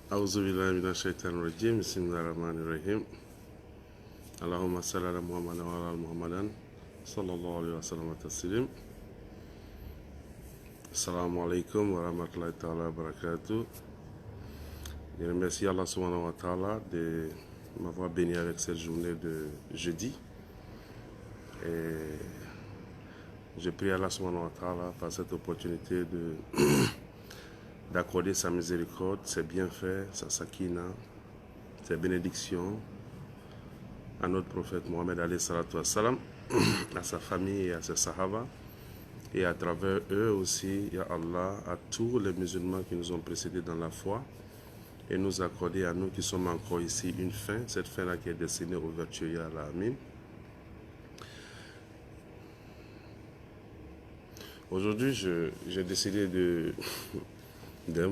أعوذ بالله من الشيطان الرجيم بسم الله الرحمن الرحيم اللهم صل على محمد وعلى آل محمد صلى الله عليه وسلم تسليم. Assalamu alaikum wa rahmatullahi ta'ala wa barakatuh. Je remercie Allah subhanahu wa ta'ala de m'avoir béni avec cette journée de jeudi. Et je prie Allah subhanahu wa ta'ala par cette opportunité d'accorder sa miséricorde, ses bienfaits, sa sakina, ses bénédictions à notre prophète Mohammed alayhi salatu wassalam, à sa famille et à ses sahaba, et à travers eux aussi, ya Allah, à tous les musulmans qui nous ont précédés dans la foi, et nous accorder à nous qui sommes encore ici une fin, cette fin-là qui est destinée aux vertueux, ya Allah, amin. Aujourd'hui, j'ai décidé de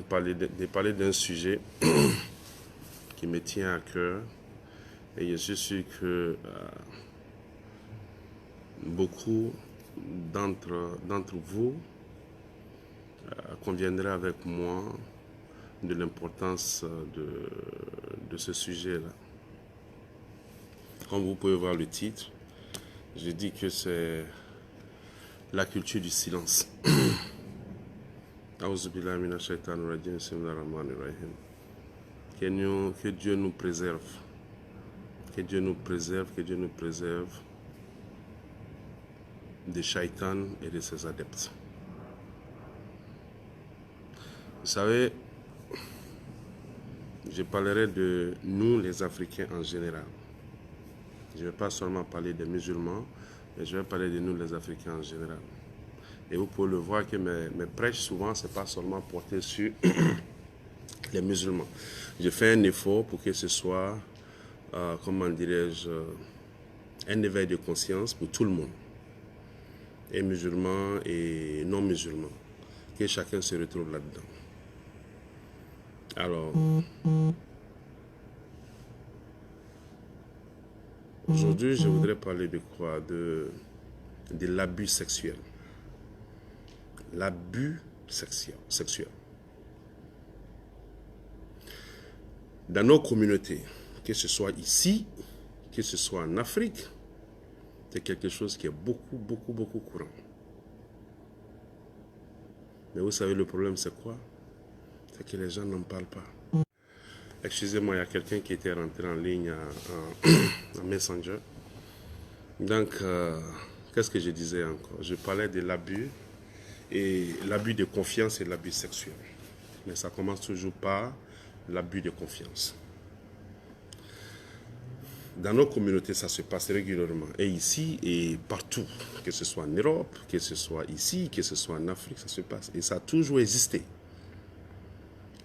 parler d'un sujet qui me tient à cœur, et je suis sûr que beaucoup d'entre vous conviendraient avec moi de l'importance de ce sujet-là. Comme vous pouvez voir le titre, je dis que c'est la culture du silence. Que Dieu nous préserve. Que Dieu nous préserve, que Dieu nous préserve des shaitan et de ses adeptes. Vous savez, je parlerai de nous les Africains en général. Je ne vais pas seulement parler des musulmans, mais je vais parler de nous les Africains en général. Et vous pouvez le voir que mes prêches, souvent, ce n'est pas seulement porté sur les musulmans. Je fais un effort pour que ce soit, comment dirais-je, un éveil de conscience pour tout le monde. Et musulmans et non musulmans. Que chacun se retrouve là-dedans. Alors, aujourd'hui, je voudrais parler de quoi? De l'abus sexuel. L'abus sexuel. Dans nos communautés, que ce soit ici, que ce soit en Afrique, c'est quelque chose qui est beaucoup courant. Mais vous savez, le problème, c'est quoi? C'est que les gens n'en parlent pas. Excusez-moi, il y a quelqu'un qui était rentré en ligne en Messenger. Donc, qu'est-ce que je disais encore? Je parlais de l'abus, et l'abus de confiance et l'abus sexuel. Mais ça commence toujours par l'abus de confiance. Dans nos communautés, ça se passe régulièrement. Et ici et partout, que ce soit en Europe, que ce soit ici, que ce soit en Afrique, ça se passe. Et ça a toujours existé.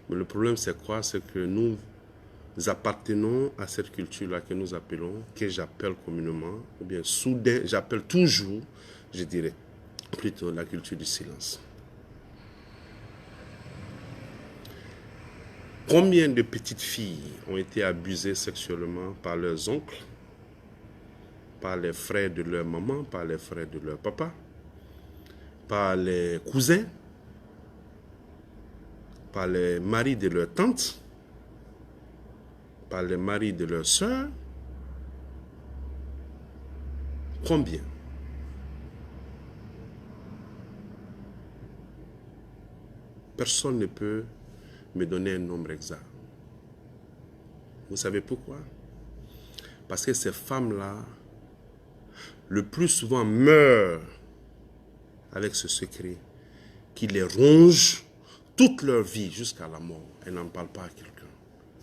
Mais le problème, c'est quoi? C'est que nous appartenons à cette culture-là que nous appelons, que j'appelle communément, ou bien soudain, j'appelle toujours, je dirais, plutôt la culture du silence. Combien de petites filles ont été abusées sexuellement par leurs oncles, par les frères de leur maman, par les frères de leur papa, par les cousins, par les maris de leurs tantes, par les maris de leurs sœurs? Combien? Personne ne peut me donner un nombre exact. Vous savez pourquoi? Parce que ces femmes-là, le plus souvent, meurent avec ce secret qui les ronge toute leur vie jusqu'à la mort. Elles n'en parlent pas à quelqu'un.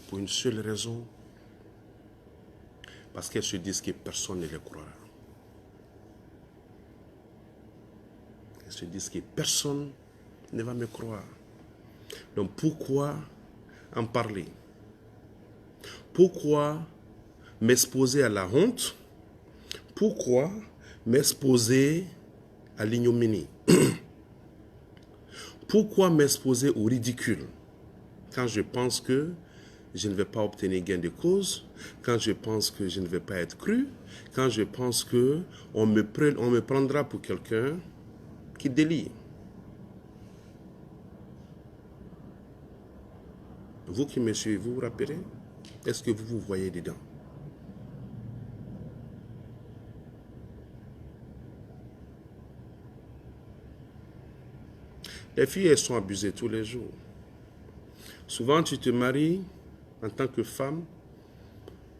Pour une seule raison. Parce qu'elles se disent que personne ne les croira. Elles se disent que personne ne va me croire. Donc pourquoi en parler? Pourquoi m'exposer à la honte? Pourquoi m'exposer à l'ignominie? Pourquoi m'exposer au ridicule quand je pense que je ne vais pas obtenir gain de cause, quand je pense que je ne vais pas être cru, quand je pense qu'on me prendra pour quelqu'un qui délie? Vous qui me suivez, vous vous rappelez? Est-ce que vous vous voyez dedans? Les filles, elles sont abusées tous les jours. Souvent, tu te maries en tant que femme,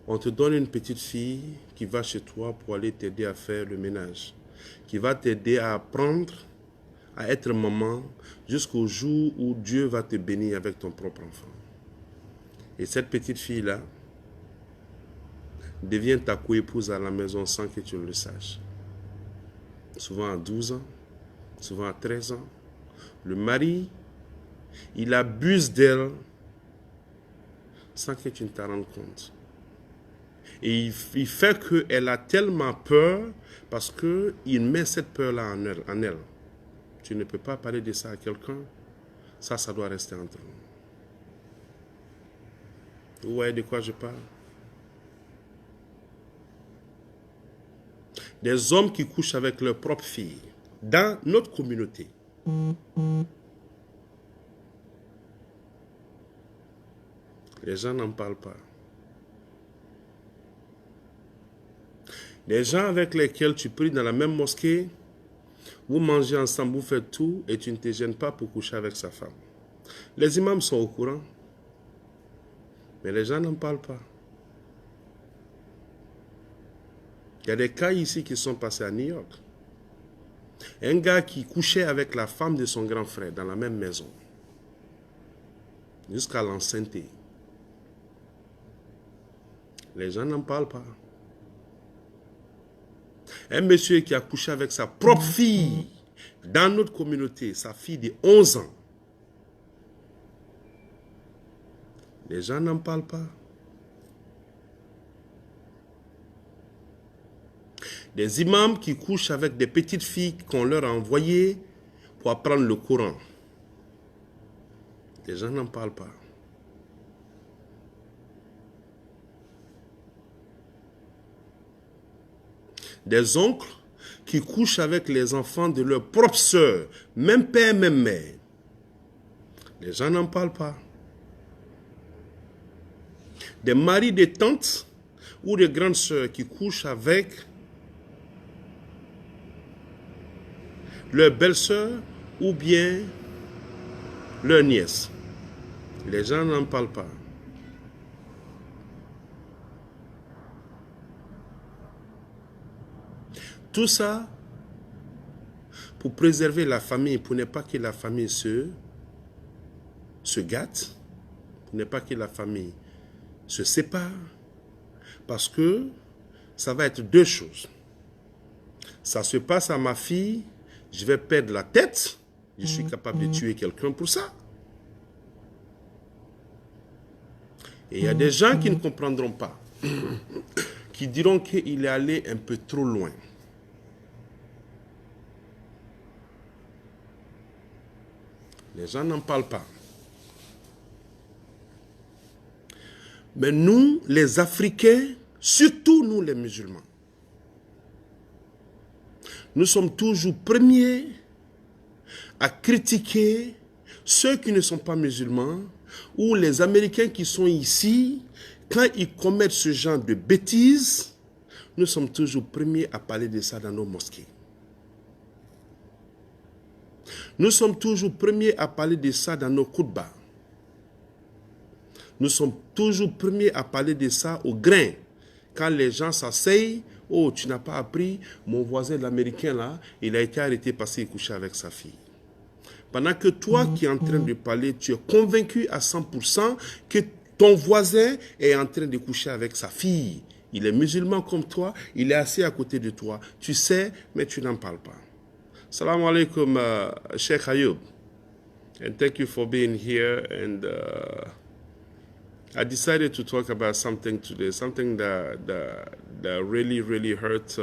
on te donne une petite fille qui va chez toi pour aller t'aider à faire le ménage, qui va t'aider à apprendre à être maman jusqu'au jour où Dieu va te bénir avec ton propre enfant. Et cette petite fille-là devient ta coépouse à la maison sans que tu le saches. Souvent à 12 ans, souvent à 13 ans. Le mari, il abuse d'elle sans que tu ne t'en rendes compte. Et il fait qu'elle a tellement peur parce qu'il met cette peur-là en elle. Tu ne peux pas parler de ça à quelqu'un. Ça doit rester entre nous. Vous voyez de quoi je parle? Des hommes qui couchent avec leur propre fille dans notre communauté. Les gens n'en parlent pas. Les gens avec lesquels tu pries dans la même mosquée, vous mangez ensemble, vous faites tout et tu ne te gênes pas pour coucher avec sa femme. Les imams sont au courant, mais les gens n'en parlent pas. Il y a des cas ici qui sont passés à New York. Un gars qui couchait avec la femme de son grand frère dans la même maison, jusqu'à l'enceinte. Les gens n'en parlent pas. Un monsieur qui a couché avec sa propre fille dans notre communauté, sa fille de 11 ans. Les gens n'en parlent pas. Des imams qui couchent avec des petites filles qu'on leur a envoyées pour apprendre le Coran. Les gens n'en parlent pas. Des oncles qui couchent avec les enfants de leur propre sœur, même père, même mère. Les gens n'en parlent pas. Des maris des tantes ou des grandes sœurs qui couchent avec leur belle-sœur ou bien leur nièce. Les gens n'en parlent pas. Tout ça pour préserver la famille, pour ne pas que la famille se gâte, pour ne pas que la famille se sépare, parce que ça va être deux choses. Ça se passe à ma fille, je vais perdre la tête, je suis capable de tuer quelqu'un pour ça. Et il y a des gens qui ne comprendront pas, qui diront qu'il est allé un peu trop loin. Les gens n'en parlent pas. Mais nous, les Africains, surtout nous les musulmans, nous sommes toujours premiers à critiquer ceux qui ne sont pas musulmans ou les Américains qui sont ici, quand ils commettent ce genre de bêtises, nous sommes toujours premiers à parler de ça dans nos mosquées. Nous sommes toujours premiers à parler de ça dans nos khutbahs. Nous sommes toujours premiers à parler de ça au grain. Quand les gens s'asseyent, oh, tu n'as pas appris, mon voisin l'Américain là, il a été arrêté parce qu'il couchait avec sa fille. Pendant que toi qui es en train de parler, tu es convaincu à 100% que ton voisin est en train de coucher avec sa fille. Il est musulman comme toi, il est assis à côté de toi. Tu sais, mais tu n'en parles pas. Salam alaikum, Sheikh Ayoub. And thank you for being here. And I decided to talk about something today, something that really hurt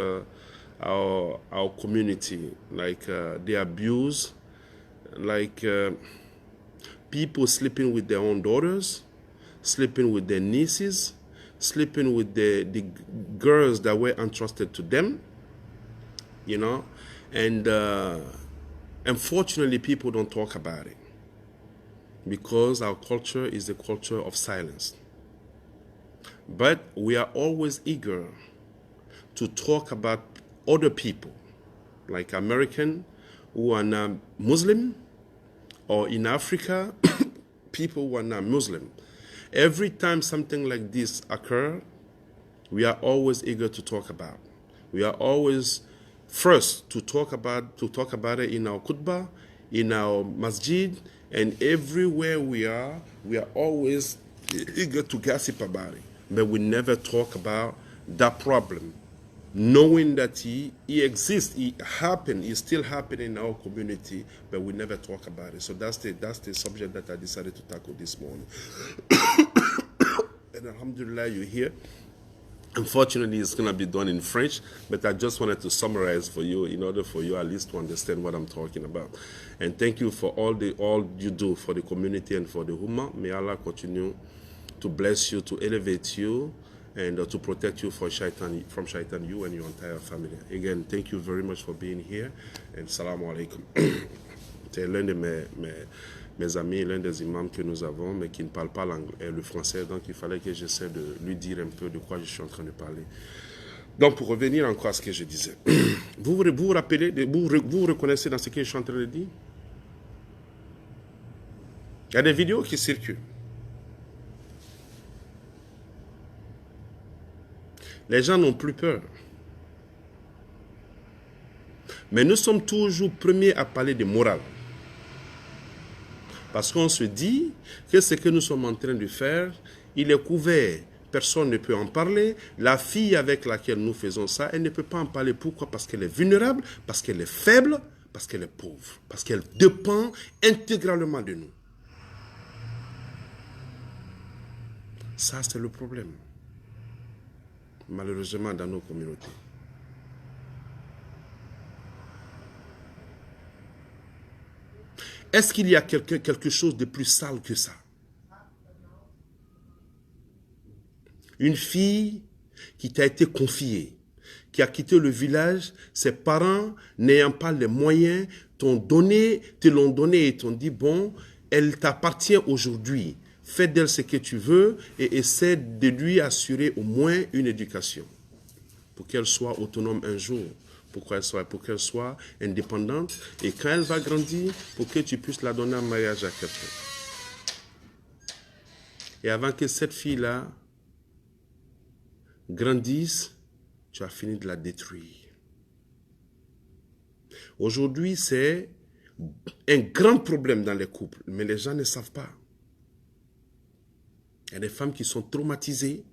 our community, like the abuse, like people sleeping with their own daughters, sleeping with their nieces, sleeping with the girls that were entrusted to them, you know, and unfortunately people don't talk about it. because our culture is the culture of silence. But we are always eager to talk about other people, like American who are not Muslim, or in Africa, people who are not Muslim. Every time something like this occurs, we are always eager to talk about. We are always first to talk about it in our khutbah, in our masjid, and everywhere we are always eager to gossip about it. But we never talk about that problem, knowing that he exists, he happened, he still happening in our community, but we never talk about it. So that's the subject that I decided to tackle this morning. And alhamdulillah, you're here. Unfortunately, it's going to be done in French, but I just wanted to summarize for you in order for you at least to understand what I'm talking about. And thank you for all you do for the community and for the Ummah. May Allah continue to bless you, to elevate you, and to protect you from shaitan, you and your entire family. Again, thank you very much for being here, and salamu alaikum. C'est l'un de mes amis, l'un des imams que nous avons, mais qui ne parle pas le français, donc il fallait que j'essaie de lui dire un peu de quoi je suis en train de parler. Donc, pour revenir encore à ce que je disais, vous vous rappelez, vous reconnaissez dans ce que je suis en train de dire? Il y a des vidéos qui circulent. Les gens n'ont plus peur. Mais nous sommes toujours premiers à parler de morale. Parce qu'on se dit que ce que nous sommes en train de faire, il est couvert. Personne ne peut en parler. La fille avec laquelle nous faisons ça, elle ne peut pas en parler. Pourquoi? Parce qu'elle est vulnérable, parce qu'elle est faible, parce qu'elle est pauvre, parce qu'elle dépend intégralement de nous. Ça, c'est le problème. Malheureusement, dans nos communautés. Est-ce qu'il y a quelque chose de plus sale que ça? Une fille qui t'a été confiée, qui a quitté le village, ses parents n'ayant pas les moyens, te l'ont donné et t'ont dit, bon, elle t'appartient aujourd'hui. Fais d'elle ce que tu veux et essaie de lui assurer au moins une éducation pour qu'elle soit autonome un jour. Pour qu'elle soit indépendante, et quand elle va grandir, pour que tu puisses la donner en mariage à quelqu'un. Et avant que cette fille-là grandisse, tu as fini de la détruire. Aujourd'hui, c'est un grand problème dans les couples, mais les gens ne savent pas. Il y a des femmes qui sont traumatisées.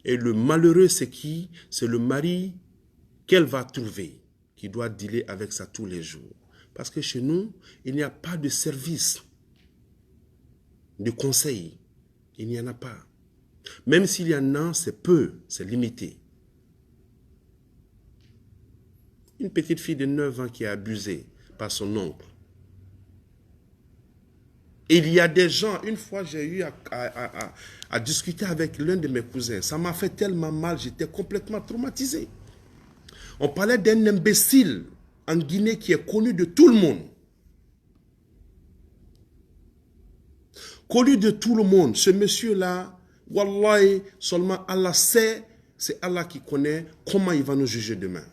Et le malheureux, c'est qui? C'est le mari qu'elle va trouver, qui doit dealer avec ça tous les jours. Parce que chez nous, il n'y a pas de service, de conseil. Il n'y en a pas. Même s'il y en a, c'est peu, c'est limité. Une petite fille de 9 ans qui est abusée par son oncle. Il y a des gens, une fois j'ai eu à discuter avec l'un de mes cousins, ça m'a fait tellement mal, j'étais complètement traumatisé. On parlait d'un imbécile en Guinée qui est connu de tout le monde. Connu de tout le monde. Ce monsieur-là, wallahi, seulement Allah sait, c'est Allah qui connaît comment il va nous juger demain.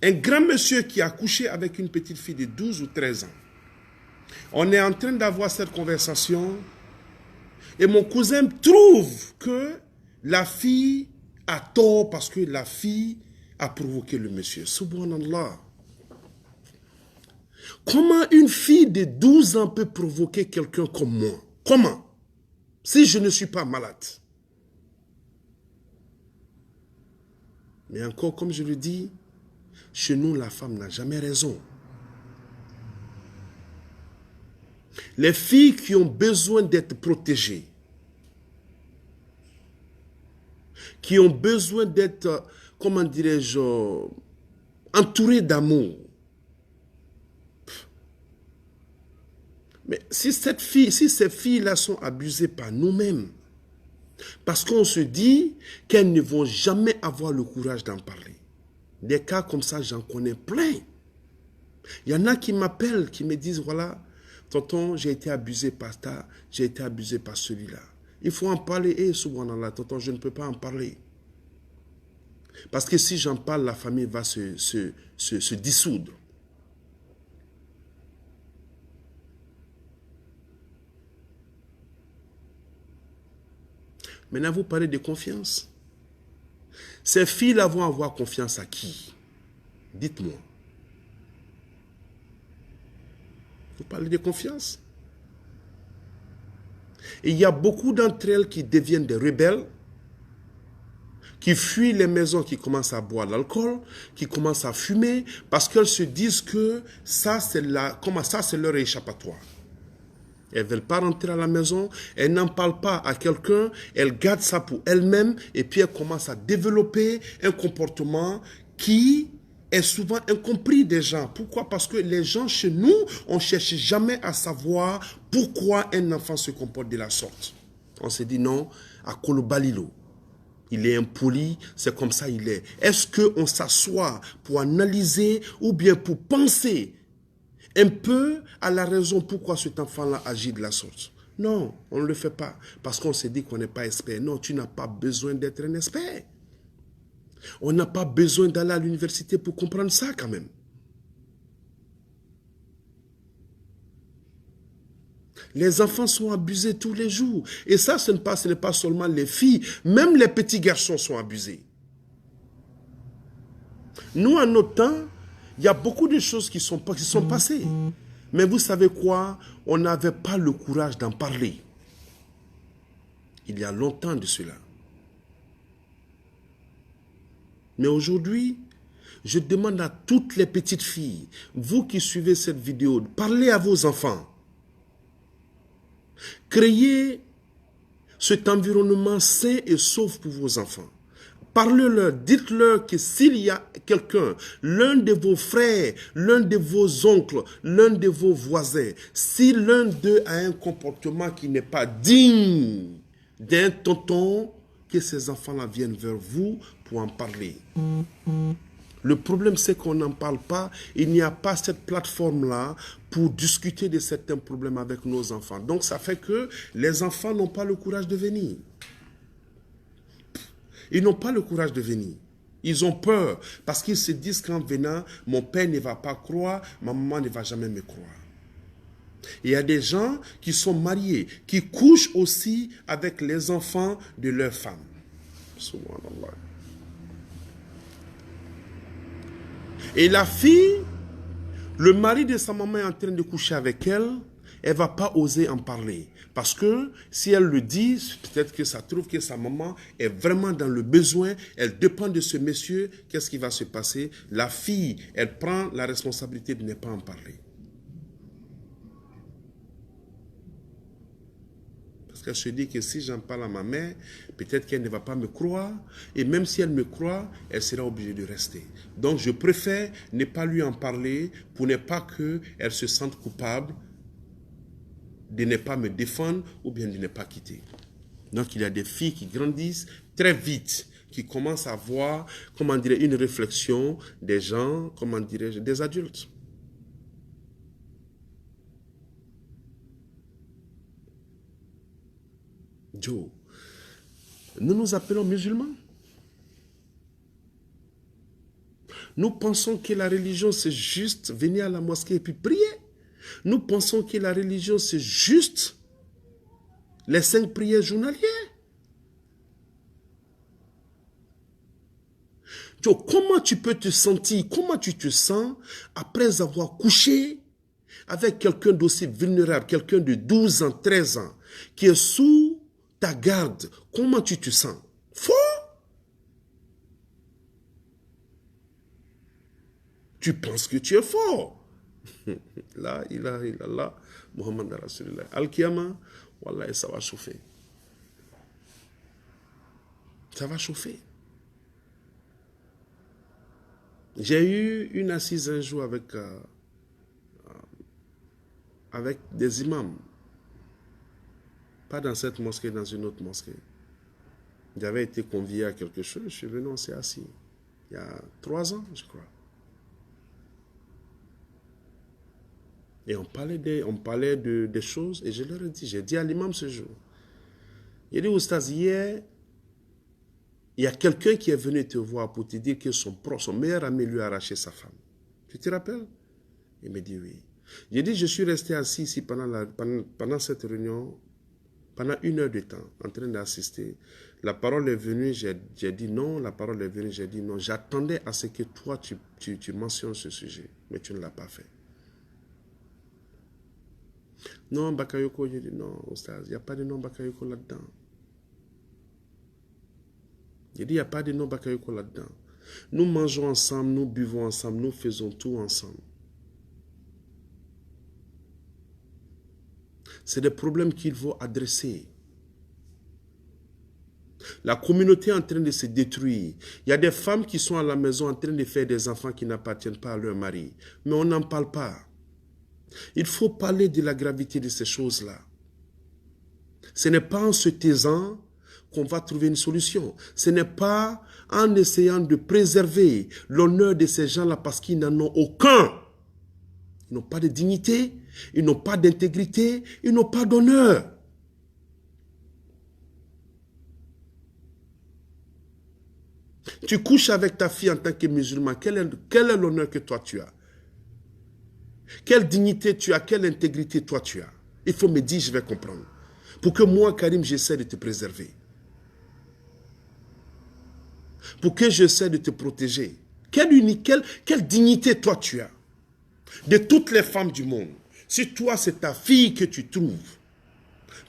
Un grand monsieur qui a couché avec une petite fille de 12 ou 13 ans. On est en train d'avoir cette conversation et mon cousin trouve que la fille a tort parce que la fille a provoqué le monsieur. Subhanallah. Comment une fille de 12 ans peut provoquer quelqu'un comme moi? Comment? Si je ne suis pas malade. Mais encore, comme je le dis, chez nous, la femme n'a jamais raison. Les filles qui ont besoin d'être protégées, qui ont besoin d'être, comment dirais-je, entourées d'amour. Mais si ces filles-là sont abusées par nous-mêmes, parce qu'on se dit qu'elles ne vont jamais avoir le courage d'en parler. Des cas comme ça, j'en connais plein. Il y en a qui m'appellent, qui me disent, voilà, tonton, j'ai été abusé par ça, j'ai été abusé par celui-là. Il faut en parler. Et subhanallah, tonton, je ne peux pas en parler. Parce que si j'en parle, la famille va se dissoudre. Maintenant, vous parlez de confiance. Ces filles-là vont avoir confiance à qui? Dites-moi. Vous parlez de confiance. Et il y a beaucoup d'entre elles qui deviennent des rebelles, qui fuient les maisons, qui commencent à boire l'alcool, qui commencent à fumer, parce qu'elles se disent que ça, c'est leur échappatoire. Elles ne veulent pas rentrer à la maison, elles n'en parlent pas à quelqu'un, elles gardent ça pour elles-mêmes, et puis elles commencent à développer un comportement qui est souvent incompris des gens. Pourquoi? Parce que les gens chez nous, on ne cherche jamais à savoir pourquoi un enfant se comporte de la sorte. On se dit non, à Kolobalilo. Il est impoli, c'est comme ça il est. Est-ce qu'on s'assoit pour analyser ou bien pour penser un peu à la raison pourquoi cet enfant-là agit de la sorte? Non, on ne le fait pas. Parce qu'on s'est dit qu'on n'est pas expert. Non, tu n'as pas besoin d'être un expert. On n'a pas besoin d'aller à l'université pour comprendre ça quand même. Les enfants sont abusés tous les jours. Et ça, ce n'est pas seulement les filles. Même les petits garçons sont abusés. Nous, en notre temps, il y a beaucoup de choses qui sont passées. Mais vous savez quoi? On n'avait pas le courage d'en parler. Il y a longtemps de cela. Mais aujourd'hui, je demande à toutes les petites filles, vous qui suivez cette vidéo, parlez à vos enfants. Créez cet environnement sain et sauf pour vos enfants. Parlez-leur, dites-leur que s'il y a quelqu'un, l'un de vos frères, l'un de vos oncles, l'un de vos voisins, si l'un d'eux a un comportement qui n'est pas digne d'un tonton, que ces enfants-là viennent vers vous pour en parler. Le problème, c'est qu'on n'en parle pas. Il n'y a pas cette plateforme-là pour discuter de certains problèmes avec nos enfants. Donc, ça fait que les enfants n'ont pas le courage de venir. Ils n'ont pas le courage de venir. Ils ont peur parce qu'ils se disent qu'en venant, mon père ne va pas croire, ma maman ne va jamais me croire. Il y a des gens qui sont mariés, qui couchent aussi avec les enfants de leurs femmes. Subhanallah. Et la fille, le mari de sa maman est en train de coucher avec elle, elle ne va pas oser en parler. Parce que si elle le dit, peut-être que ça trouve que sa maman est vraiment dans le besoin, elle dépend de ce monsieur, qu'est-ce qui va se passer? La fille, elle prend la responsabilité de ne pas en parler. Parce qu'elle se dit que si j'en parle à ma mère, peut-être qu'elle ne va pas me croire. Et même si elle me croit, elle sera obligée de rester. Donc je préfère ne pas lui en parler pour ne pas qu'elle se sente coupable de ne pas me défendre ou bien de ne pas quitter. Donc il y a des filles qui grandissent très vite, qui commencent à avoir, comment dirais, une réflexion des gens, comment dirais-je, des adultes. Joe, nous nous appelons musulmans. Nous pensons que la religion, c'est juste venir à la mosquée et puis prier. Nous pensons que la religion, c'est juste les 5 prières journalières. Joe, comment tu peux te sentir, comment tu te sens après avoir couché avec quelqu'un d'aussi vulnérable, quelqu'un de 12 ans, 13 ans, qui est sous ta garde? Comment tu te sens? Faux? Tu penses que tu es fort. La ilaha illallah, Muhammad Rasulullah. Al-Qiyama, wallah, ça va chauffer. Ça va chauffer. J'ai eu une assise un jour avec des imams. Pas dans cette mosquée, dans une autre mosquée. J'avais été convié à quelque chose, je suis venu, on s'est assis. Il y a 3 ans, je crois. Et on parlait des choses, et je leur ai dit, j'ai dit à l'imam ce jour, j'ai dit, Oustaz, hier, il y a quelqu'un qui est venu te voir pour te dire que son meilleur ami lui a arraché sa femme. Tu te rappelles? Il me dit oui. J'ai dit, je suis resté assis ici pendant cette réunion, pendant 1 heure de temps, en train d'assister. La parole est venue, j'ai dit non. La parole est venue, j'ai dit non. J'attendais à ce que toi, tu mentionnes ce sujet, mais tu ne l'as pas fait. Non, Bakayoko, j'ai dit non, Oustaz, il n'y a pas de nom Bakayoko là-dedans. J'ai dit, il n'y a pas de nom Bakayoko là-dedans. Nous mangeons ensemble, nous buvons ensemble, nous faisons tout ensemble. C'est des problèmes qu'il faut adresser. La communauté est en train de se détruire. Il y a des femmes qui sont à la maison en train de faire des enfants qui n'appartiennent pas à leur mari. Mais on n'en parle pas. Il faut parler de la gravité de ces choses-là. Ce n'est pas en se taisant qu'on va trouver une solution. Ce n'est pas en essayant de préserver l'honneur de ces gens-là parce qu'ils n'en ont aucun. Ils n'ont pas de dignité, ils n'ont pas d'intégrité, ils n'ont pas d'honneur. Tu couches avec ta fille en tant que musulman, quel est l'honneur que toi tu as? Quelle dignité tu as, quelle intégrité toi tu as? Il faut me dire, je vais comprendre. Pour que moi, Karim, j'essaie de te préserver. Pour que j'essaie de te protéger. Quelle dignité toi tu as? De toutes les femmes du monde, si toi c'est ta fille que tu trouves,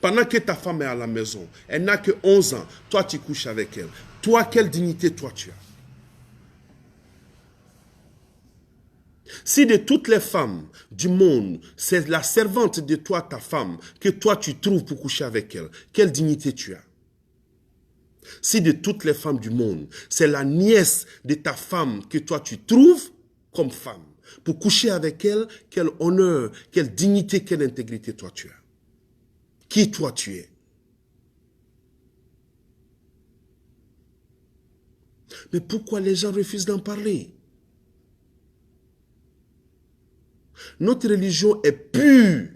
pendant que ta femme est à la maison, elle n'a que 11 ans, toi tu couches avec elle. Toi, quelle dignité toi tu as? Si de toutes les femmes du monde, c'est la servante de toi, ta femme, que toi tu trouves pour coucher avec elle, quelle dignité tu as? Si de toutes les femmes du monde, c'est la nièce de ta femme que toi tu trouves comme femme, pour coucher avec elle, quel honneur, quelle dignité, quelle intégrité toi tu as? Qui toi tu es? Mais pourquoi les gens refusent d'en parler? Notre religion est pure.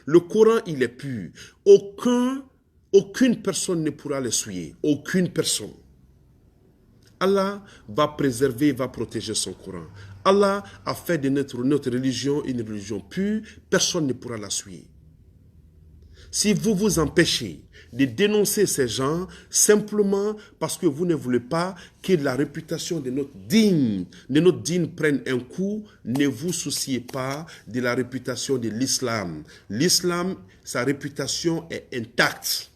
Le Coran, il est pur. Aucune personne ne pourra le souiller. Aucune personne. Allah va préserver, va protéger son Coran. Allah a fait de notre religion une religion pure. Personne ne pourra la souiller. Si vous vous empêchez de dénoncer ces gens simplement parce que vous ne voulez pas que la réputation de notre digne prenne un coup, ne vous souciez pas de la réputation de l'islam. L'islam, sa réputation est intacte.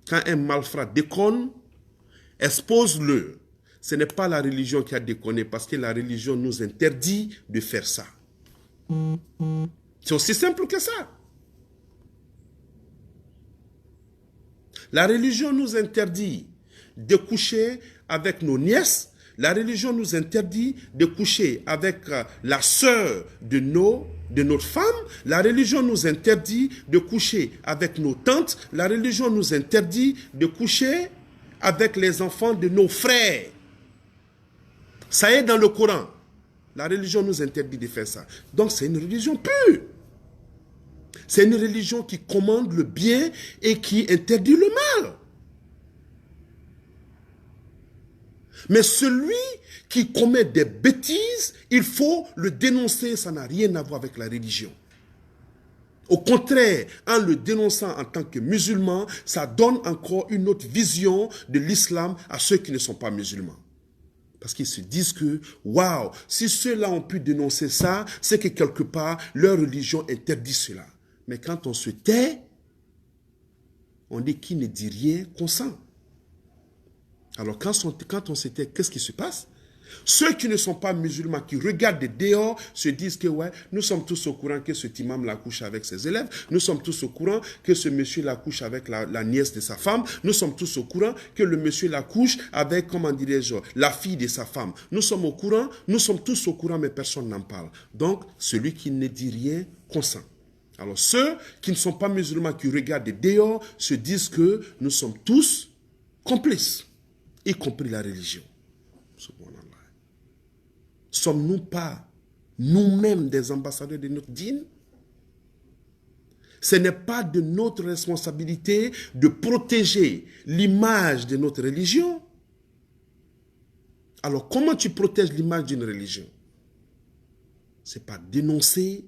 Quand un malfrat déconne, expose-le. Ce n'est pas la religion qui a déconné parce que la religion nous interdit de faire ça. C'est aussi simple que ça. La religion nous interdit de coucher avec nos nièces. La religion nous interdit de coucher avec la sœur de notre femme. La religion nous interdit de coucher avec nos tantes. La religion nous interdit de coucher avec les enfants de nos frères. Ça est dans le Coran. La religion nous interdit de faire ça. Donc c'est une religion pure. C'est une religion qui commande le bien et qui interdit le mal. Mais celui qui commet des bêtises, il faut le dénoncer, ça n'a rien à voir avec la religion. Au contraire, en le dénonçant en tant que musulman, ça donne encore une autre vision de l'islam à ceux qui ne sont pas musulmans. Parce qu'ils se disent que, waouh, si ceux-là ont pu dénoncer ça, c'est que quelque part, leur religion interdit cela. Mais quand on se tait, on dit qui ne dit rien consent. Alors quand on se tait, qu'est-ce qui se passe? Ceux qui ne sont pas musulmans, qui regardent de dehors, se disent que ouais, nous sommes tous au courant que cet imam la couche avec ses élèves, nous sommes tous au courant que ce monsieur la couche avec la nièce de sa femme, nous sommes tous au courant que le monsieur la couche avec, comment dirais-je, la fille de sa femme. Nous sommes au courant, nous sommes tous au courant, mais personne n'en parle. Donc, celui qui ne dit rien consent. Alors ceux qui ne sont pas musulmans, qui regardent de dehors, se disent que nous sommes tous complices, y compris la religion. Sommes-nous pas nous-mêmes des ambassadeurs de notre dîne? Ce n'est pas de notre responsabilité de protéger l'image de notre religion. Alors, comment tu protèges l'image d'une religion? C'est pas dénoncer.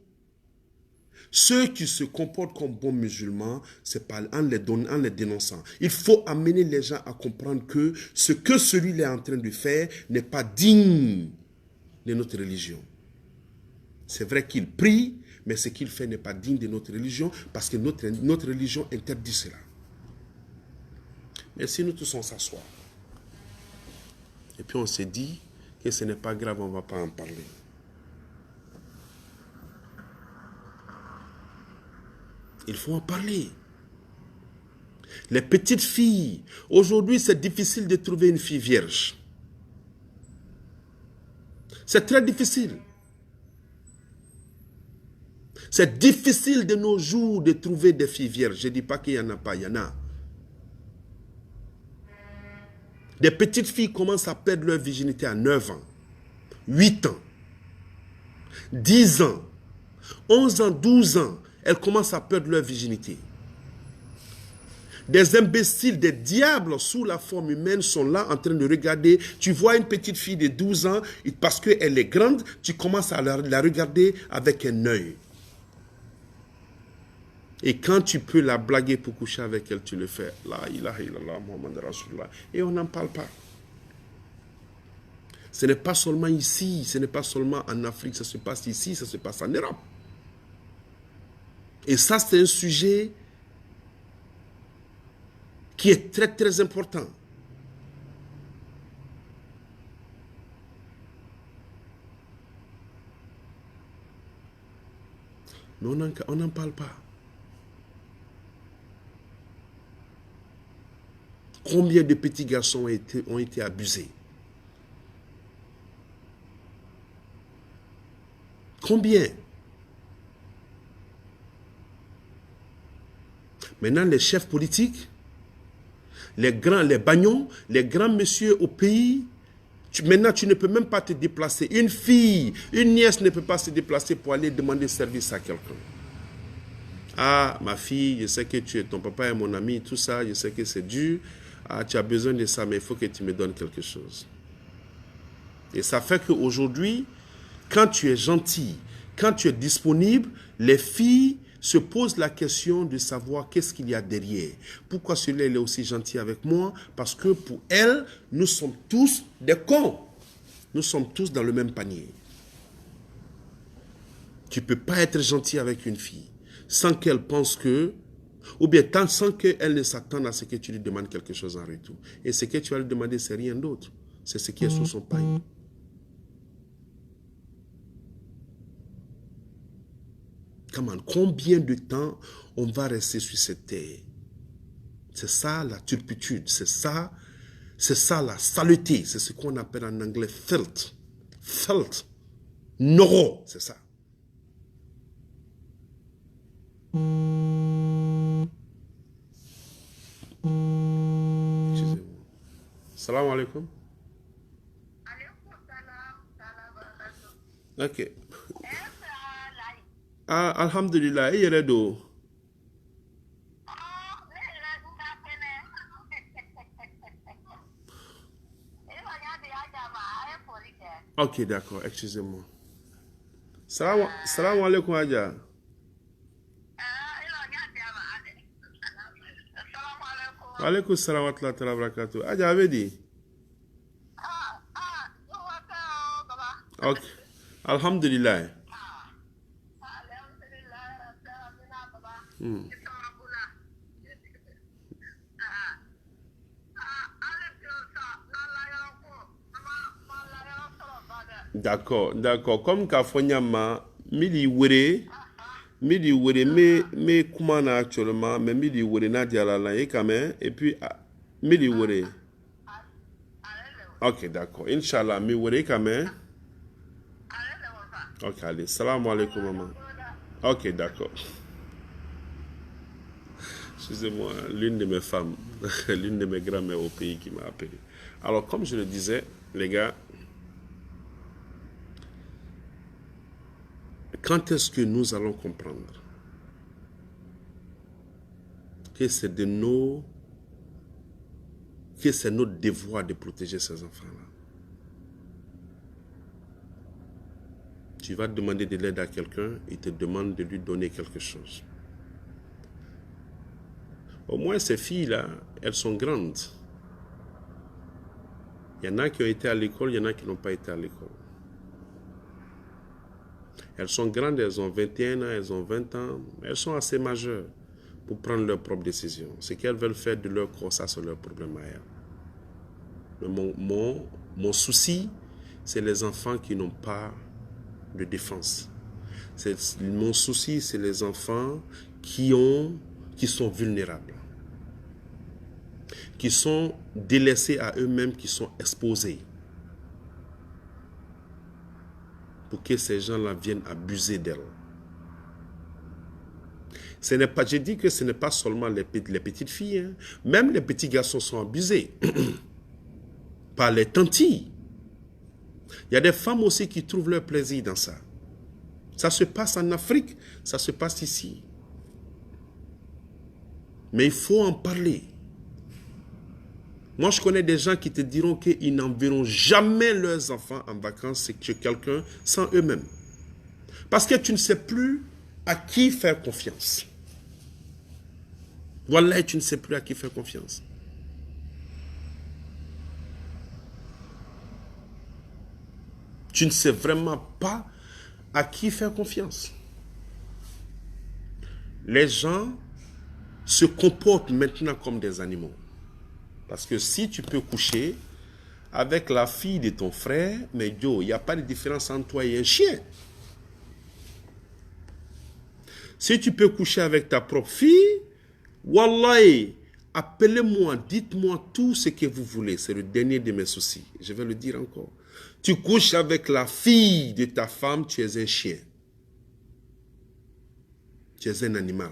Ceux qui se comportent comme bons musulmans, c'est pas en les dénonçant. Il faut amener les gens à comprendre que ce que celui-là est en train de faire n'est pas digne de notre religion. C'est vrai qu'il prie, mais ce qu'il fait n'est pas digne de notre religion parce que notre religion interdit cela. Mais si nous tous on s'assoit, et puis on s'est dit que ce n'est pas grave, on ne va pas en parler. Il faut en parler. Les petites filles, aujourd'hui c'est difficile de trouver une fille vierge. C'est très difficile. C'est difficile de nos jours de trouver des filles vierges. Je ne dis pas qu'il n'y en a pas, il y en a. Des petites filles commencent à perdre leur virginité à 9 ans, 8 ans, 10 ans, 11 ans, 12 ans. Elles commencent à perdre leur virginité. Des imbéciles, des diables sous la forme humaine sont là en train de regarder. Tu vois une petite fille de 12 ans, parce qu'elle est grande, tu commences à la regarder avec un œil. Et quand tu peux la blaguer pour coucher avec elle, tu le fais. La ilaha illallah, Muhammad Rasulullah. Et on n'en parle pas. Ce n'est pas seulement ici, ce n'est pas seulement en Afrique, ça se passe ici, ça se passe en Europe. Et ça, c'est un sujet qui est très, très important. Mais on n'en parle pas. Combien de petits garçons ont été abusés? Combien? Maintenant, les chefs politiques, les bagnons, les grands messieurs au pays, maintenant, tu ne peux même pas te déplacer. Une fille, une nièce ne peut pas se déplacer pour aller demander service à quelqu'un. Ah, ma fille, je sais que ton papa est mon ami, tout ça, je sais que c'est dur. Ah, tu as besoin de ça, mais il faut que tu me donnes quelque chose. Et ça fait qu'aujourd'hui, quand tu es gentil, quand tu es disponible, les filles se posent la question de savoir qu'est-ce qu'il y a derrière. Pourquoi celui-là est aussi gentil avec moi? Parce que pour elles, nous sommes tous des cons. Nous sommes tous dans le même panier. Tu ne peux pas être gentil avec une fille sans qu'elle pense que, ou bien sans qu'elle ne s'attende à ce que tu lui demandes quelque chose en retour. Et ce que tu vas lui demander, c'est rien d'autre. C'est ce qui est sous son panier. Combien de temps on va rester sur cette terre? C'est ça la turpitude, c'est ça la saleté, c'est ce qu'on appelle en anglais filth. Filth. Noro, c'est ça. Excusez-moi. Salam alaikum. Ok. Ah, alhamdulillah, il y a do. Ok, d'accord, excusez-moi. Salam alaikum, Adja. Alaikum salam wa rahmatullahi wa barakatuh. Adja, avait dit. Ok. Alhamdulillah. D'accord, d'accord. Comme Kafonyama, midi wéré, mais comment actuellement, mais midi wéré n'a dit à la et puis midi wéré. Ok, d'accord. Inch'Allah, mi wéré quand même. Ok, allez. Salam alaikum, maman. Ok, d'accord. Excusez-moi, l'une de mes femmes, l'une de mes grand-mères au pays qui m'a appelé. Alors, comme je le disais, les gars, quand est-ce que nous allons comprendre que c'est notre devoir de protéger ces enfants-là? Tu vas demander de l'aide à quelqu'un, il te demande de lui donner quelque chose. Au moins, ces filles-là, elles sont grandes. Il y en a qui ont été à l'école, il y en a qui n'ont pas été à l'école. Elles sont grandes, elles ont 21 ans, elles ont 20 ans. Elles sont assez majeures pour prendre leurs propres décisions. Ce qu'elles veulent faire de leur corps, ça c'est leur problème à elles. Mais mon souci, c'est les enfants qui n'ont pas de défense. Mon souci, c'est les enfants qui sont vulnérables, qui sont délaissés à eux-mêmes, qui sont exposés, pour que ces gens-là viennent abuser d'elles. Je dis que ce n'est pas seulement les petites filles, hein. Même les petits garçons sont abusés par les tantilles. Il y a des femmes aussi qui trouvent leur plaisir dans ça. Ça se passe en Afrique, ça se passe ici. Mais il faut en parler. Moi, je connais des gens qui te diront qu'ils n'enverront jamais leurs enfants en vacances chez quelqu'un sans eux-mêmes. Parce que tu ne sais plus à qui faire confiance. Voilà, tu ne sais plus à qui faire confiance. Tu ne sais vraiment pas à qui faire confiance. Les gens se comportent maintenant comme des animaux. Parce que si tu peux coucher avec la fille de ton frère, mais Joe, il n'y a pas de différence entre toi et un chien. Si tu peux coucher avec ta propre fille, wallahi, appelez-moi, dites-moi tout ce que vous voulez. C'est le dernier de mes soucis. Je vais le dire encore. Tu couches avec la fille de ta femme, tu es un chien. Tu es un animal.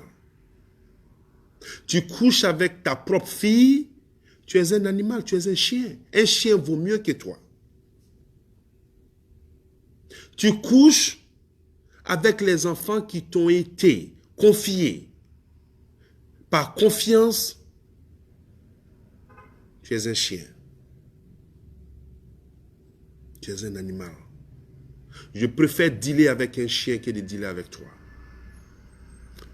Tu couches avec ta propre fille, tu es un animal, tu es un chien. Un chien vaut mieux que toi. Tu couches avec les enfants qui t'ont été confiés par confiance, tu es un chien. Tu es un animal. Je préfère dealer avec un chien que de dealer avec toi.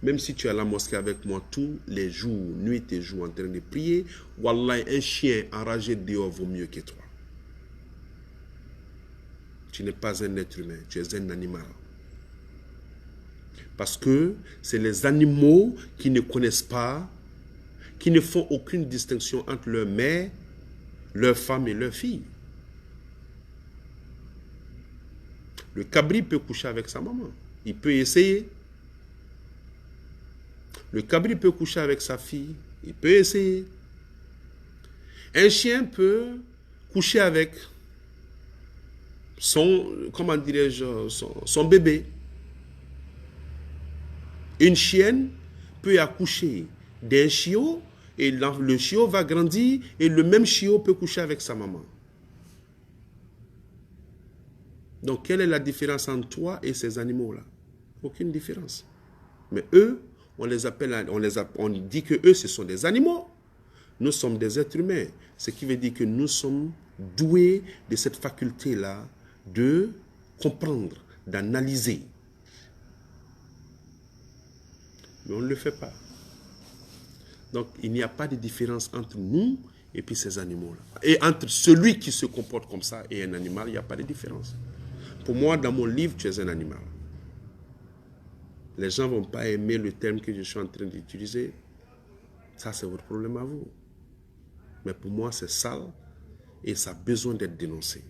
Même si tu es à la mosquée avec moi tous les jours, nuit et jour en train de prier, wallah, un chien enragé dehors vaut mieux que toi. Tu n'es pas un être humain, tu es un animal. Parce que c'est les animaux qui ne connaissent pas, qui ne font aucune distinction entre leur mère, leur femme et leur fille. Le cabri peut coucher avec sa maman. Il peut essayer. Le cabri peut coucher avec sa fille. Il peut essayer. Un chien peut coucher avec son bébé. Une chienne peut accoucher d'un chiot et le chiot va grandir et le même chiot peut coucher avec sa maman. Donc, quelle est la différence entre toi et ces animaux-là? Aucune différence. Mais eux, on dit que eux, ce sont des animaux. Nous sommes des êtres humains. Ce qui veut dire que nous sommes doués de cette faculté-là de comprendre, d'analyser. Mais on ne le fait pas. Donc, il n'y a pas de différence entre nous et puis ces animaux-là. Et entre celui qui se comporte comme ça et un animal, il n'y a pas de différence. Pour moi, dans mon livre, tu es un animal. Les gens ne vont pas aimer le terme que je suis en train d'utiliser. Ça, c'est votre problème à vous. Mais pour moi, c'est sale et ça a besoin d'être dénoncé.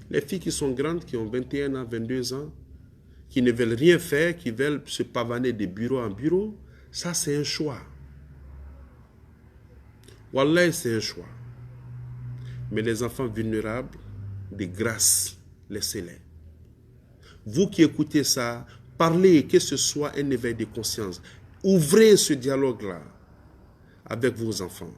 Les filles qui sont grandes, qui ont 21 ans, 22 ans, qui ne veulent rien faire, qui veulent se pavaner de bureau en bureau, ça, c'est un choix. Wallah, c'est un choix. Mais les enfants vulnérables, de grâce, laissez-les. Vous qui écoutez ça, parlez, que ce soit un éveil de conscience. Ouvrez ce dialogue-là avec vos enfants.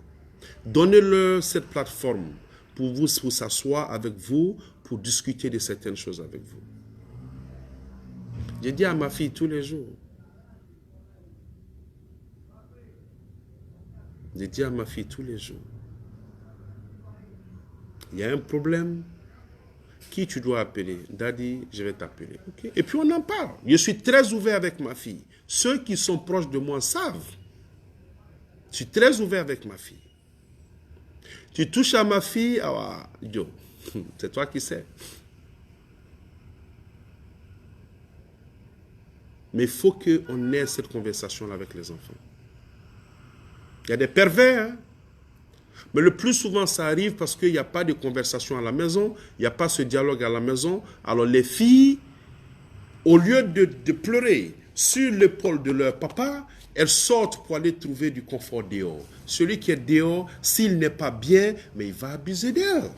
Donnez-leur cette plateforme pour s'asseoir avec vous, pour discuter de certaines choses avec vous. Je dis à ma fille tous les jours. Je dis à ma fille tous les jours. Il y a un problème. Qui tu dois appeler? Daddy, je vais t'appeler. Okay? Et puis on en parle. Je suis très ouvert avec ma fille. Ceux qui sont proches de moi savent. Je suis très ouvert avec ma fille. Tu touches à ma fille, ah, yo, c'est toi qui sais. Mais il faut qu'on ait cette conversation-là avec les enfants. Il y a des pervers, hein? Mais le plus souvent, ça arrive parce qu'il n'y a pas de conversation à la maison, il n'y a pas ce dialogue à la maison. Alors les filles, au lieu de pleurer sur l'épaule de leur papa, elles sortent pour aller trouver du confort dehors. Celui qui est dehors, s'il n'est pas bien, mais il va abuser d'elle.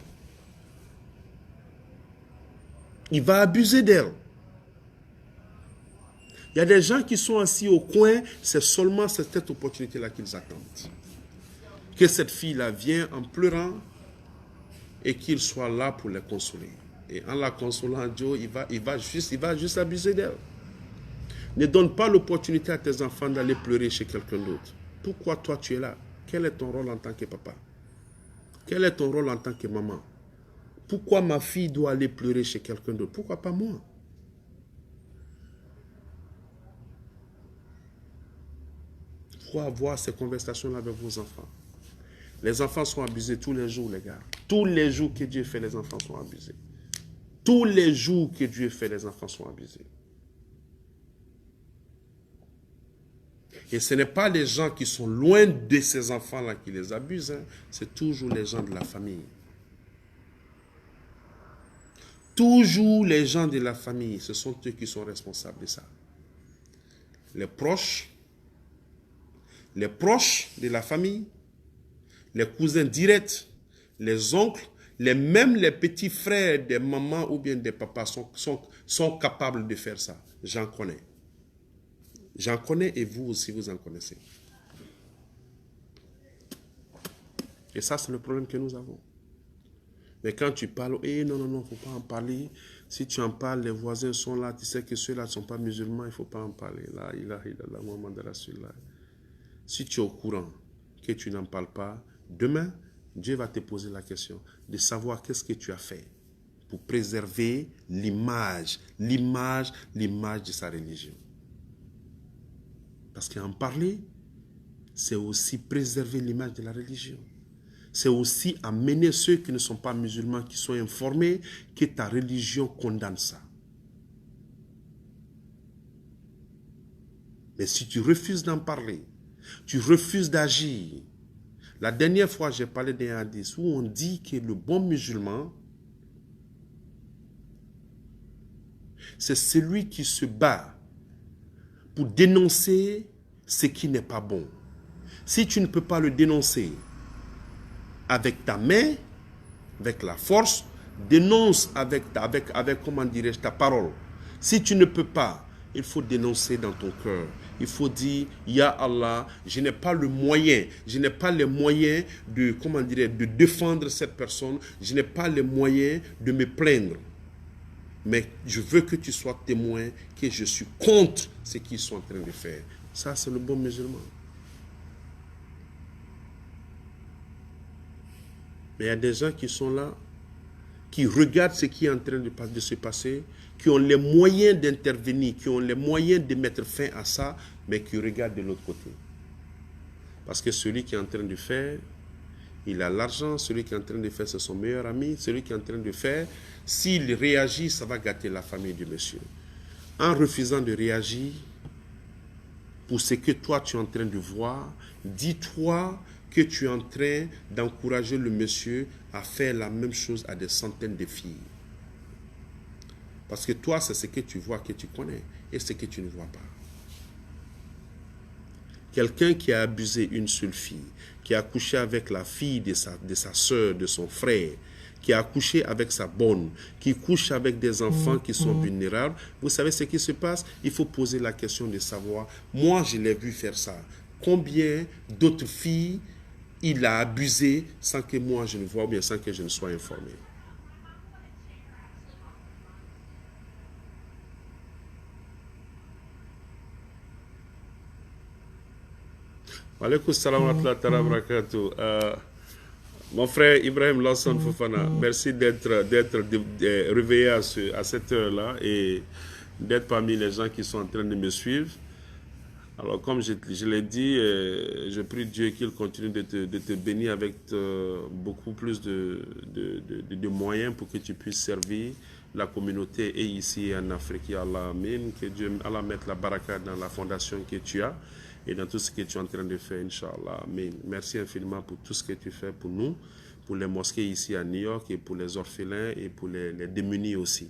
Il va abuser d'elle. Il y a des gens qui sont assis au coin, c'est seulement cette opportunité-là qu'ils attendent. Que cette fille-là vienne en pleurant et qu'il soit là pour la consoler. Et en la consolant, Joe, il va juste abuser d'elle. Ne donne pas l'opportunité à tes enfants d'aller pleurer chez quelqu'un d'autre. Pourquoi toi tu es là? Quel est ton rôle en tant que papa? Quel est ton rôle en tant que maman? Pourquoi ma fille doit aller pleurer chez quelqu'un d'autre? Pourquoi pas moi? Il faut avoir ces conversations-là avec vos enfants. Les enfants sont abusés tous les jours, les gars. Tous les jours que Dieu fait, les enfants sont abusés. Tous les jours que Dieu fait, les enfants sont abusés. Et ce n'est pas les gens qui sont loin de ces enfants-là qui les abusent, hein. C'est toujours les gens de la famille. Toujours les gens de la famille, ce sont eux qui sont responsables de ça. Les proches de la famille, les cousins directs, les oncles, même les petits frères des mamans ou bien des papas sont capables de faire ça. J'en connais. J'en connais et vous aussi, vous en connaissez. Et ça, c'est le problème que nous avons. Mais quand tu parles, non, il ne faut pas en parler. Si tu en parles, les voisins sont là, tu sais que ceux-là ne sont pas musulmans, il ne faut pas en parler. Là, si tu es au courant que tu n'en parles pas, demain, Dieu va te poser la question de savoir qu'est-ce que tu as fait pour préserver l'image de sa religion. Parce qu'en parler, c'est aussi préserver l'image de la religion. C'est aussi amener ceux qui ne sont pas musulmans, qui sont informés que ta religion condamne ça. Mais si tu refuses d'en parler, tu refuses d'agir. La dernière fois, j'ai parlé d'un hadith où on dit que le bon musulman, c'est celui qui se bat pour dénoncer ce qui n'est pas bon. Si tu ne peux pas le dénoncer avec ta main, avec la force, dénonce avec comment dirais-je, ta parole. Si tu ne peux pas, il faut dénoncer dans ton cœur. Il faut dire, Ya Allah, je n'ai pas le moyen, je n'ai pas les moyens de, comment dirais, de défendre cette personne, je n'ai pas les moyens de me plaindre. Mais je veux que tu sois témoin que je suis contre ce qu'ils sont en train de faire. Ça, c'est le bon musulman. Mais il y a des gens qui sont là, qui regardent ce qui est en train de se passer, qui ont les moyens d'intervenir, qui ont les moyens de mettre fin à ça, mais qui regardent de l'autre côté. Parce que celui qui est en train de faire, il a l'argent, celui qui est en train de faire, c'est son meilleur ami, celui qui est en train de faire, s'il réagit, ça va gâter la famille du monsieur. En refusant de réagir pour ce que toi tu es en train de voir, dis-toi que tu es en train d'encourager le monsieur à faire la même chose à des centaines de filles. Parce que toi, c'est ce que tu vois, que tu connais, et ce que tu ne vois pas. Quelqu'un qui a abusé une seule fille, qui a couché avec la fille de sa soeur, de son frère, qui a couché avec sa bonne, qui couche avec des enfants qui sont vulnérables, vous savez ce qui se passe? Il faut poser la question de savoir, moi je l'ai vu faire ça, combien d'autres filles il a abusé sans que moi je ne vois ou bien sans que je ne sois informé? Alaikum salam wa rahmatullahi wa barakatuh. Mon frère Ibrahim Lawson Fofana, merci d'être réveillé à cette heure-là et d'être parmi les gens qui sont en train de me suivre. Alors, comme je l'ai dit, je prie Dieu qu'il continue de te bénir avec beaucoup plus de moyens pour que tu puisses servir la communauté et ici en Afrique. Ya Allah, amen. Que Dieu Allah mette la baraka dans la fondation que tu as et dans tout ce que tu es en train de faire, Inch'Allah. Amen. Merci infiniment pour tout ce que tu fais pour nous, pour les mosquées ici à New York et pour les orphelins et pour les démunis aussi.